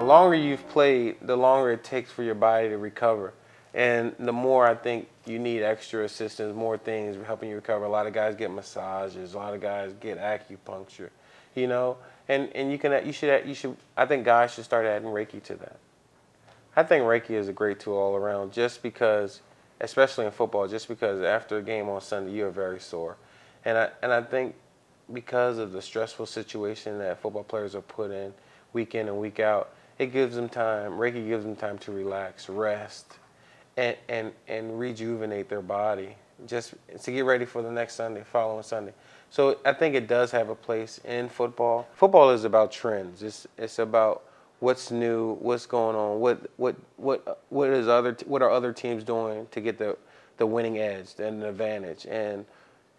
longer you've played, the longer it takes for your body to recover. And the more I think you need extra assistance, more things helping you recover. A lot of guys get massages, a lot of guys get acupuncture, you know. And you should I think guys should start adding Reiki to that. I think Reiki is a great tool all around, just because, especially in football, just because after a game on Sunday you're very sore. And I think because of the stressful situation that football players are put in week in and week out, it gives them time, Reiki gives them time to relax, rest, and rejuvenate their body, just to get ready for the next Sunday, following Sunday. So I think it does have a place in football. Football is about trends. It's about what's new, what's going on, what are other teams doing to get the winning edge and the advantage. And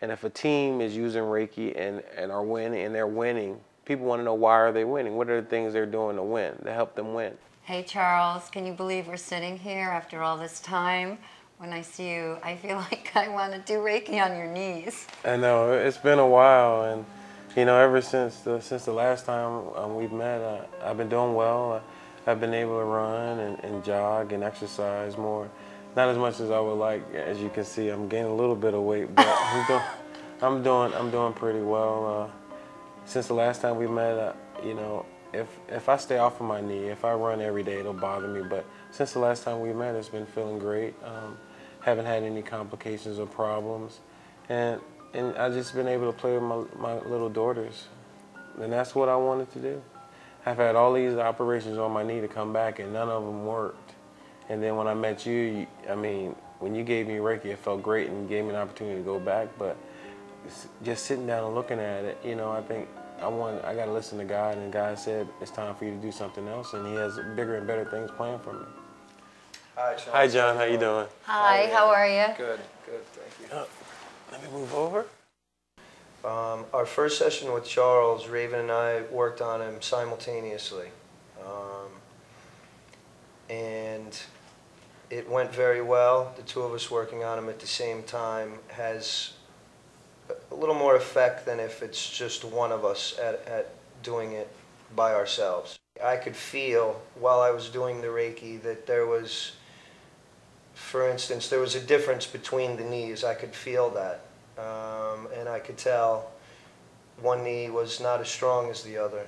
if a team is using Reiki and are winning and they're winning, people want to know, why are they winning? What are the things they're doing to win, to help them win? Hey Charles, can you believe we're sitting here after all this time? When I see you, I feel like I want to do Reiki on your knees. I know, it's been a while, and you know, ever since the last time we've met, I've been doing well. I've been able to run and jog and exercise more. Not as much as I would like. As you can see, I'm gaining a little bit of weight, but I'm doing pretty well. Since the last time we met, you know, if I stay off of my knee, if I run every day, it'll bother me. But since the last time we met, it's been feeling great. Haven't had any complications or problems, and I've just been able to play with my little daughters, and that's what I wanted to do. I've had all these operations on my knee to come back, and none of them worked. And then when I met you, I mean, when you gave me Reiki, it felt great and gave me an opportunity to go back. But just sitting down and looking at it, you know, I think I got to listen to God, and God said it's time for you to do something else, and He has bigger and better things planned for me. Hi, Sean. Hi, John. How you doing? Hi, how are you? Good, thank you. Let me move over. Our first session with Charles, Raven and I worked on him simultaneously. And it went very well. The two of us working on him at the same time has a little more effect than if it's just one of us at doing it by ourselves. I could feel while I was doing the Reiki that there was, for instance, there was a difference between the knees. I could feel that. And I could tell one knee was not as strong as the other.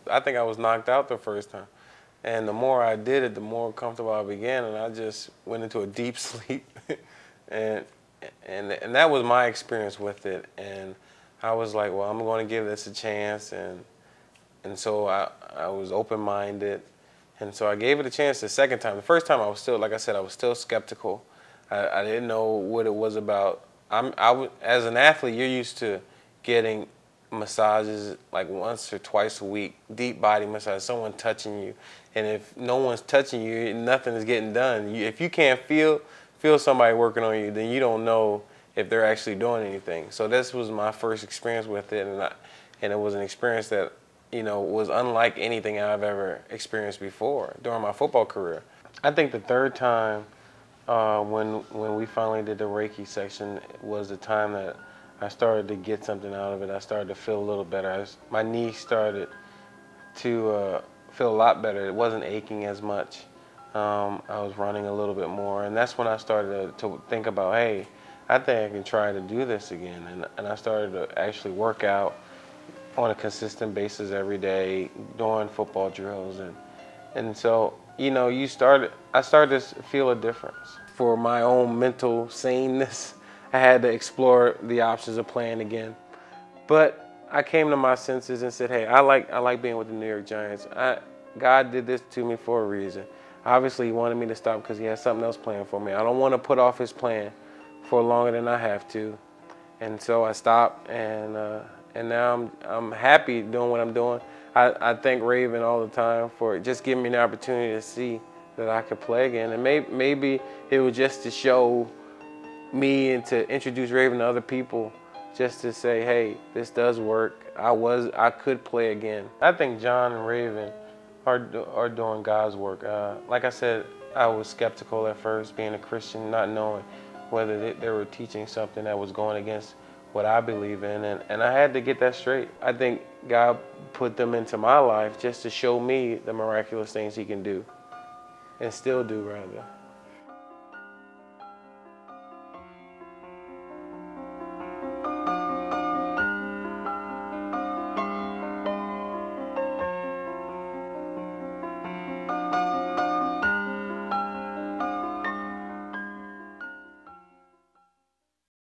I think I was knocked out the first time. And the more I did it, the more comfortable I began, and I just went into a deep sleep. and that was my experience with it. And I was like, well, I'm going to give this a chance. And so I was open-minded. And so I gave it a chance the second time. The first time I was still, like I said, I was still skeptical. I didn't know what it was about. As an athlete, you're used to getting massages like once or twice a week, deep body massage, someone touching you. And if no one's touching you, nothing is getting done. If you can't feel somebody working on you, then you don't know if they're actually doing anything. So this was my first experience with it, and it was an experience that, you know, was unlike anything I've ever experienced before during my football career. I think the third time when we finally did the Reiki section was the time that I started to get something out of it. I started to feel a little better. My knee started to feel a lot better. It wasn't aching as much. I was running a little bit more, and that's when I started to think about, hey, I think I can try to do this again. And I started to actually work out on a consistent basis every day, doing football drills, and so, you know, I started to feel a difference. For my own mental saneness, I had to explore the options of playing again. But I came to my senses and said, hey, I like being with the New York Giants. God did this to me for a reason. Obviously, He wanted me to stop because He has something else planned for me. I don't want to put off His plan for longer than I have to. And so I stopped, and now I'm happy doing what I'm doing. I thank Raven all the time for just giving me the opportunity to see that I could play again. And maybe it was just to show me and to introduce Raven to other people, just to say, hey, this does work. I could play again. I think John and Raven are doing God's work. Like I said, I was skeptical at first, being a Christian, not knowing whether they were teaching something that was going against what I believe in, and I had to get that straight. I think God put them into my life just to show me the miraculous things he can do, and still do, rather.